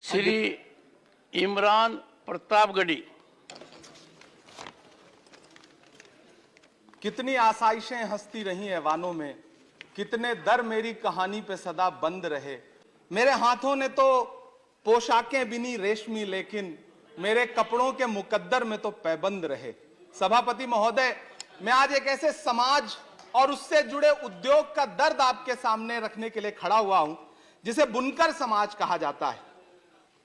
श्री इमरान प्रतापगढ़ी। कितनी आसाइशें हंसती रही ऐवानों में, कितने दर मेरी कहानी पे सदा बंद रहे। मेरे हाथों ने तो पोशाकें बिनी रेशमी, लेकिन मेरे कपड़ों के मुकद्दर में तो पैबंद रहे। सभापति महोदय, मैं आज एक ऐसे समाज और उससे जुड़े उद्योग का दर्द आपके सामने रखने के लिए खड़ा हुआ हूं जिसे बुनकर समाज कहा जाता है,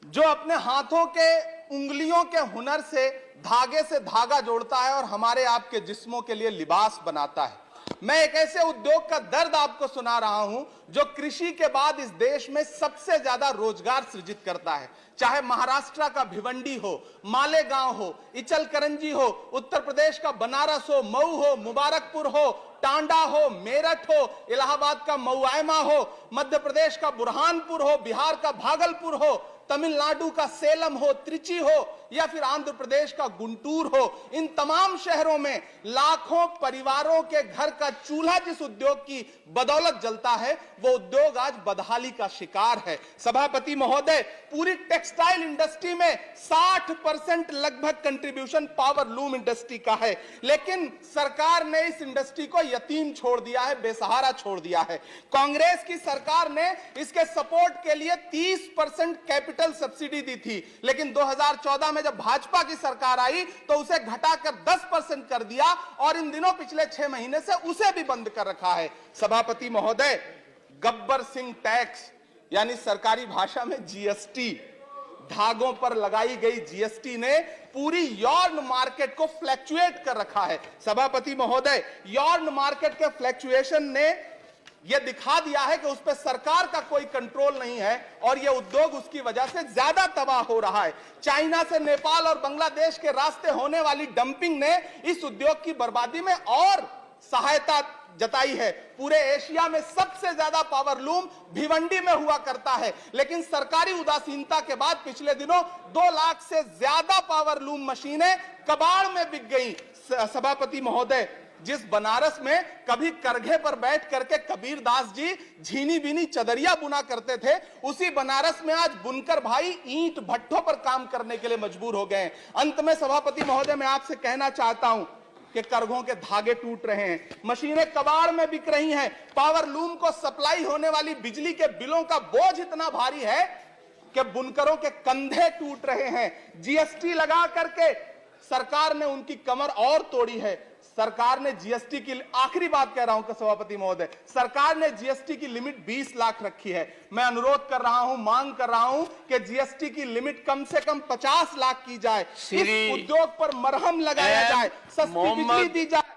जो अपने हाथों के उंगलियों के हुनर से धागे से धागा जोड़ता है और हमारे आपके जिस्मों के लिए लिबास बनाता है। मैं एक ऐसे उद्योग का दर्द आपको सुना रहा हूं जो कृषि के बाद इस देश में सबसे ज्यादा रोजगार सृजित करता है। चाहे महाराष्ट्र का भिवंडी हो, मालेगांव हो, इचलकरंजी हो, उत्तर प्रदेश का बनारस हो, मऊ हो, मुबारकपुर हो, टांडा हो, मेरठ हो, इलाहाबाद का मऊआयमा हो, मध्य प्रदेश का बुरहानपुर हो, बिहार का भागलपुर हो, तमिलनाडु का सेलम हो, त्रिची हो, या फिर आंध्र प्रदेश का गुंटूर हो, इन तमाम शहरों में लाखों परिवारों के घर का चूल्हा जिस उद्योग की बदौलत जलता है, वो उद्योग आज बदहाली का शिकार है। सभापति महोदय, पूरी टेक्सटाइल इंडस्ट्री में 60% लगभग कंट्रीब्यूशन पावर लूम इंडस्ट्री का है, लेकिन सरकार ने इस इंडस्ट्री को यतीम छोड़ दिया है, बेसहारा छोड़ दिया है। कांग्रेस की सरकार ने इसके सपोर्ट के लिए 30% कैपिटल सब्सिडी दी थी, लेकिन 2014 में जब भाजपा की सरकार आई तो उसे घटाकर 10% कर दिया और इन दिनों पिछले 6 महीने से उसे भी बंद कर रखा है। सभापति महोदय, गब्बर सिंह टैक्स यानी सरकारी भाषा में जीएसटी, धागों पर लगाई गई जीएसटी ने पूरी यॉर्न मार्केट को फ्लैक्चुएट कर रखा है। सभापति महोदय, यॉर्न मार्केट के फ्लैक्चुएशन ने यह दिखा दिया है कि उस पर सरकार का कोई कंट्रोल नहीं है और यह उद्योग उसकी वजह से ज्यादा तबाह हो रहा है। चाइना से नेपाल और बांग्लादेश के रास्ते होने वाली डंपिंग ने इस उद्योग की बर्बादी में और सहायता जताई है। पूरे एशिया में सबसे ज्यादा पावर लूम भिवंडी में हुआ करता है, लेकिन सरकारी उदासीनता के बाद पिछले दिनों 2 लाख से ज्यादा पावर लूम मशीनें कबाड़ में बिक गई। सभापति महोदय, जिस बनारस में कभी करघे पर बैठ करके कबीर दास जी झीनी बीनी चदरिया बुना करते थे, उसी बनारस में आज बुनकर भाई ईंट भट्ठों पर काम करने के लिए मजबूर हो गए। अंत में सभापति महोदय, मैं आपसे कहना चाहता हूं कि करघों के धागे टूट रहे हैं, मशीनें कबाड़ में बिक रही हैं, पावर लूम को सप्लाई होने वाली बिजली के बिलों का बोझ इतना भारी है कि बुनकरों के कंधे टूट रहे हैं। जीएसटी लगा करके सरकार ने उनकी कमर और तोड़ी है। सरकार ने जीएसटी की, आखिरी बात कह रहा हूं सभापति महोदय, सरकार ने जीएसटी की लिमिट 20 लाख रखी है। मैं अनुरोध कर रहा हूं, मांग कर रहा हूं कि जीएसटी की लिमिट कम से कम 50 लाख की जाए, इस उद्योग पर मरहम लगाया जाए, सस्ती बिजली दी जाए।